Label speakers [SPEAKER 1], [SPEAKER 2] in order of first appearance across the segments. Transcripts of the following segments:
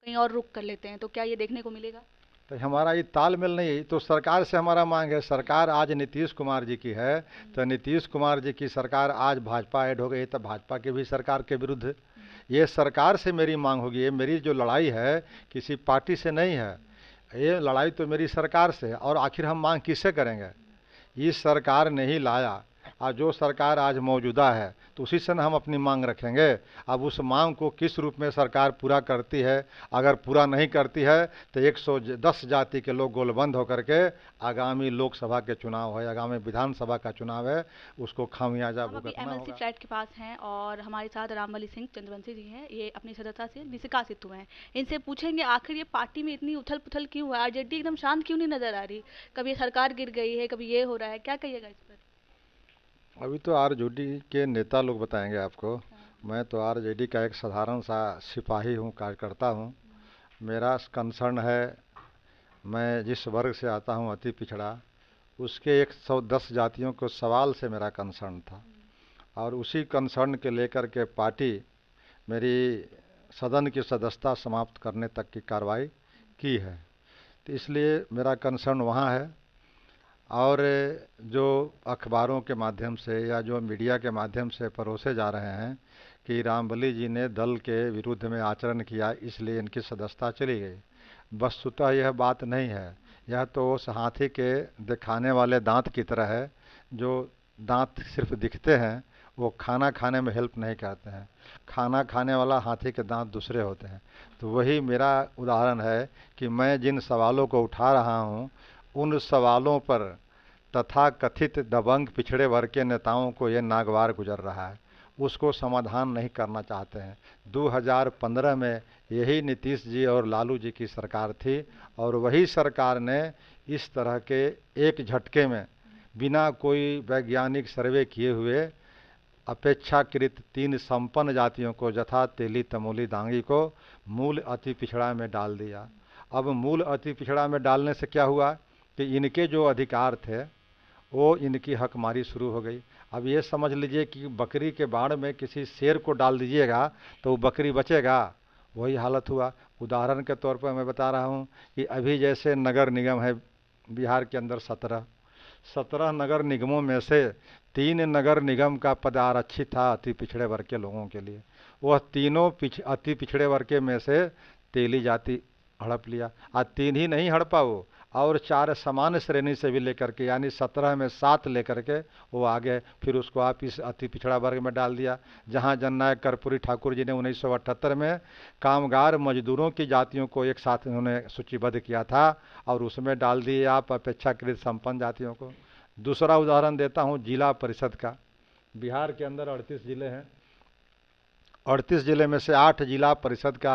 [SPEAKER 1] कहीं और रुख कर लेते हैं, तो क्या ये देखने को मिलेगा?
[SPEAKER 2] तो हमारा ये तालमेल नहीं है। तो सरकार से हमारा मांग है, सरकार आज नीतीश कुमार जी की है, तो नीतीश कुमार जी की सरकार आज भाजपा ऐड हो गई, तो भाजपा की भी सरकार के विरुद्ध है। ये सरकार से मेरी मांग होगी। ये मेरी जो लड़ाई है किसी पार्टी से नहीं है, ये लड़ाई तो मेरी सरकार से है। और आखिर हम मांग किससे करेंगे? इस सरकार ने ही लाया, और जो सरकार आज मौजूदा है तो उसी से न हम अपनी मांग रखेंगे। अब उस मांग को किस रूप में सरकार पूरा करती है, अगर पूरा नहीं करती है तो 110 जाति के लोग गोलबंद होकर के आगामी लोकसभा के चुनाव है, आगामी विधानसभा का चुनाव है, उसको खामियाजा
[SPEAKER 1] हम अभी
[SPEAKER 2] भुगतना
[SPEAKER 1] एमएलसी
[SPEAKER 2] होगा।
[SPEAKER 1] फ्लैट के पास हैं और हमारे साथ रामबली सिंह चंद्रवंशी जी हैं। ये अपनी सदस्यता से निष्कासित हुए हैं। इनसे पूछेंगे आखिर ये पार्टी में इतनी उथल पुथल क्यों है, आरजेडी एकदम शांत क्यों नहीं नजर आ रही? कभी सरकार गिर गई है, कभी ये हो रहा है, क्या कहिएगा इस पर?
[SPEAKER 2] अभी तो आरजेडी के नेता लोग बताएंगे आपको।
[SPEAKER 1] हाँ।
[SPEAKER 2] मैं तो आरजेडी का एक साधारण सा सिपाही हूँ, कार्यकर्ता हूँ। मेरा कंसर्न है, मैं जिस वर्ग से आता हूँ अति पिछड़ा, उसके 110 जातियों को सवाल से मेरा कंसर्न था, और उसी कंसर्न के लेकर के पार्टी मेरी सदन की सदस्यता समाप्त करने तक की कार्रवाई की है। तो इसलिए मेरा कंसर्न वहाँ है। और जो अखबारों के माध्यम से या जो मीडिया के माध्यम से परोसे जा रहे हैं कि रामबली जी ने दल के विरुद्ध में आचरण किया इसलिए इनकी सदस्यता चली गई, वस्तुतः यह बात नहीं है। यह तो उस हाथी के दिखाने वाले दांत की तरह है, जो दांत सिर्फ दिखते हैं, वो खाना खाने में हेल्प नहीं करते हैं। खाना खाने वाला हाथी के दांत दूसरे होते हैं। तो वही मेरा उदाहरण है कि मैं जिन सवालों को उठा रहा हूँ, उन सवालों पर तथा कथित दबंग पिछड़े वर्ग के नेताओं को ये नागवार गुजर रहा है, उसको समाधान नहीं करना चाहते हैं। 2015 में यही नीतीश जी और लालू जी की सरकार थी, और वही सरकार ने इस तरह के एक झटके में बिना कोई वैज्ञानिक सर्वे किए हुए अपेक्षाकृत 3 संपन्न जातियों को यथा तेली तमोली दांगी को मूल अति पिछड़ा में डाल दिया। अब मूल अति पिछड़ा में डालने से क्या हुआ कि इनके जो अधिकार थे वो इनकी हकमारी शुरू हो गई। अब ये समझ लीजिए कि बकरी के बाड़ में किसी शेर को डाल दीजिएगा तो वो बकरी बचेगा, वही हालत हुआ। उदाहरण के तौर पर मैं बता रहा हूँ कि अभी जैसे नगर निगम है बिहार के अंदर 17 नगर निगमों में से 3 नगर निगम का पद आरक्षित था अति पिछड़े वर्ग के लोगों के लिए। वह तीनों अति पिछड़े वर्ग के में से तेली जाति हड़प लिया। आज 3 ही नहीं हड़पा वो, और 4 सामान्य श्रेणी से भी लेकर के, यानी 17 में 7 लेकर के वो आगे फिर उसको आप इस अति पिछड़ा वर्ग में डाल दिया। जहां जननायक कर्पूरी ठाकुर जी ने 1978 में कामगार मजदूरों की जातियों को एक साथ उन्होंने सूचीबद्ध किया था, और उसमें डाल दिए आप अपेक्षाकृत संपन्न जातियों को। दूसरा उदाहरण देता हूं जिला परिषद का। बिहार के अंदर 38 जिले हैं। 38 जिले में से 8 जिला परिषद का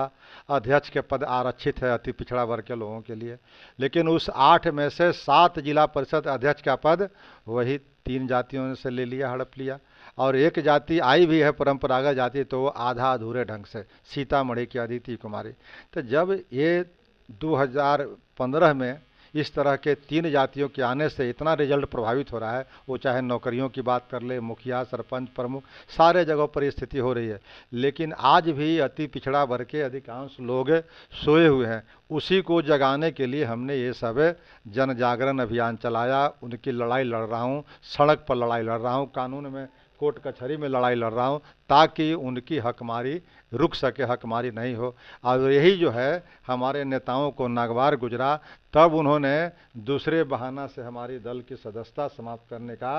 [SPEAKER 2] अध्यक्ष के पद आरक्षित है अति पिछड़ा वर्ग के लोगों के लिए, लेकिन उस 8 में से 7 जिला परिषद अध्यक्ष का पद वही 3 जातियों से ले लिया, हड़प लिया। और एक जाति आई भी है परंपरागत जाति, तो वो आधा अधूरे ढंग से, सीतामढ़ी की अदिति कुमारी। तो जब ये 2015 में इस तरह के 3 जातियों के आने से इतना रिजल्ट प्रभावित हो रहा है, वो चाहे नौकरियों की बात कर ले, मुखिया सरपंच प्रमुख सारे जगहों पर स्थिति हो रही है। लेकिन आज भी अति पिछड़ा वर्ग के अधिकांश लोग सोए हुए हैं। उसी को जगाने के लिए हमने ये सब जन जागरण अभियान चलाया। उनकी लड़ाई लड़ रहा हूँ, सड़क पर लड़ाई लड़ रहा हूँ, कानून में कोर्ट कचहरी में लड़ाई लड़ रहा हूँ, ताकि उनकी हकमारी रुक सके, हकमारी नहीं हो। और यही जो है हमारे नेताओं को नागवार गुजरा, तब उन्होंने दूसरे बहाना से हमारी दल की सदस्यता समाप्त करने का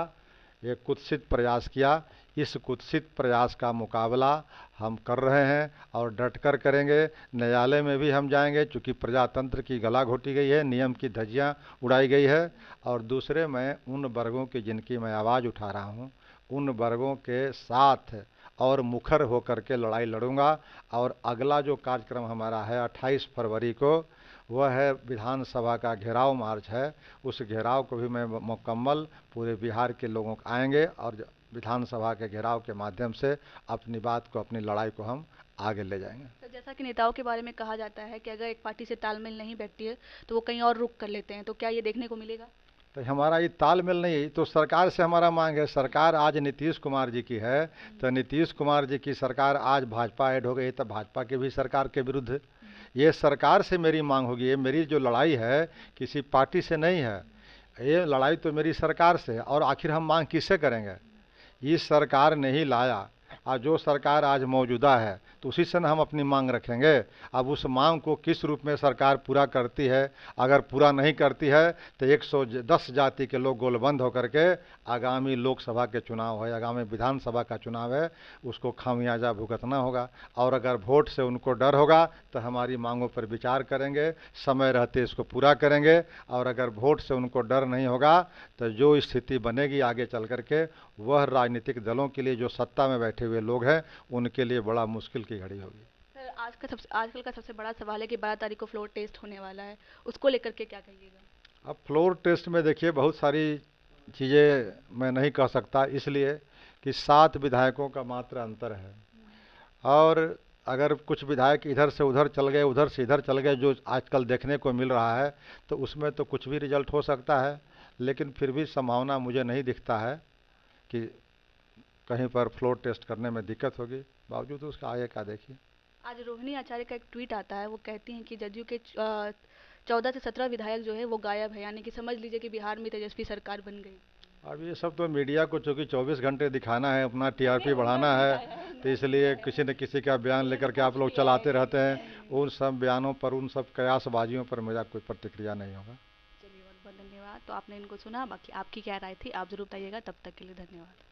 [SPEAKER 2] एक कुत्सित प्रयास किया। इस कुत्सित प्रयास का मुकाबला हम कर रहे हैं और डटकर करेंगे। न्यायालय में भी हम जाएंगे, चूँकि प्रजातंत्र की गला घोटी गई है, नियम की धज्जियाँ उड़ाई गई है। और दूसरे, मैं उन वर्गों की जिनकी मैं आवाज़ उठा रहा हूँ, उन वर्गों के साथ और मुखर होकर के लड़ाई लड़ूंगा। और अगला जो कार्यक्रम हमारा है 28 फरवरी को, वह है विधानसभा का घेराव मार्च है। उस घेराव को भी मैं मुकम्मल पूरे बिहार के लोगों को आएंगे, और विधानसभा के घेराव के माध्यम से अपनी बात को, अपनी लड़ाई को हम आगे ले जाएंगे।
[SPEAKER 1] तो जैसा कि नेताओं के बारे में कहा जाता है कि अगर एक पार्टी से तालमेल नहीं बैठती है तो वो कहीं और रुख कर लेते हैं, तो क्या ये देखने को मिलेगा?
[SPEAKER 2] तो हमारा ये तालमेल नहीं है। तो सरकार से हमारा मांग है, सरकार आज नीतीश कुमार जी की है, तो नीतीश कुमार जी की सरकार आज भाजपा ऐड हो गई, तो भाजपा की भी सरकार के विरुद्ध है। ये सरकार से मेरी मांग होगी। ये मेरी जो लड़ाई है किसी पार्टी से नहीं है, ये लड़ाई तो मेरी सरकार से है। और आखिर हम मांग किससे करेंगे? इस सरकार ने ही लाया, और जो सरकार आज मौजूदा है तो उसी से न हम अपनी मांग रखेंगे। अब उस मांग को किस रूप में सरकार पूरा करती है, अगर पूरा नहीं करती है तो 110 जाति के लोग गोलबंद होकर के आगामी लोकसभा के चुनाव है, आगामी विधानसभा का चुनाव है, उसको खामियाजा भुगतना होगा। और अगर वोट से उनको डर होगा तो हमारी मांगों पर विचार करेंगे, समय रहते इसको पूरा करेंगे। और अगर वोट से उनको डर नहीं होगा तो जो स्थिति बनेगी आगे चल करके, वह राजनीतिक दलों के लिए, जो सत्ता में बैठे हुए लोग हैं, उनके लिए बड़ा मुश्किल की घड़ी होगी।
[SPEAKER 1] सर आजकल का सबसे बड़ा सवाल है कि 12 तारीख को फ्लोर टेस्ट होने वाला है, उसको लेकर के क्या कहिएगा?
[SPEAKER 2] अब फ्लोर टेस्ट में देखिए बहुत सारी चीज़ें मैं नहीं कह सकता, इसलिए कि 7 विधायकों का मात्र अंतर है। और अगर कुछ विधायक इधर से उधर चल गए, उधर से इधर चल गए, जो आजकल देखने को मिल रहा है, तो उसमें तो कुछ भी रिजल्ट हो सकता है। लेकिन फिर भी संभावना मुझे नहीं दिखता है कि कहीं पर फ्लोर टेस्ट करने में दिक्कत होगी। बावजूद उसका आगे का देखिए।
[SPEAKER 1] आज रोहिणी आचार्य का एक ट्वीट आता है, वो कहती हैं कि जदयू के 14 से 17 विधायक जो है वो गायब है, यानी कि समझ लीजिए कि बिहार में तेजस्वी सरकार बन गई।
[SPEAKER 2] अब ये सब तो मीडिया को चूँकि 24 घंटे दिखाना है, अपना टीआरपी बढ़ाना है, तो इसलिए किसी न किसी का बयान लेकर के आप लोग चलाते रहते हैं। उन सब बयानों पर, उन सब कयासबाजियों पर मेरा कोई प्रतिक्रिया नहीं होगा।
[SPEAKER 1] चलिए, बहुत बहुत धन्यवाद। तो आपने इनको सुना, बाकी आपकी क्या राय थी आप ज़रूर बताइएगा। तब तक के लिए धन्यवाद।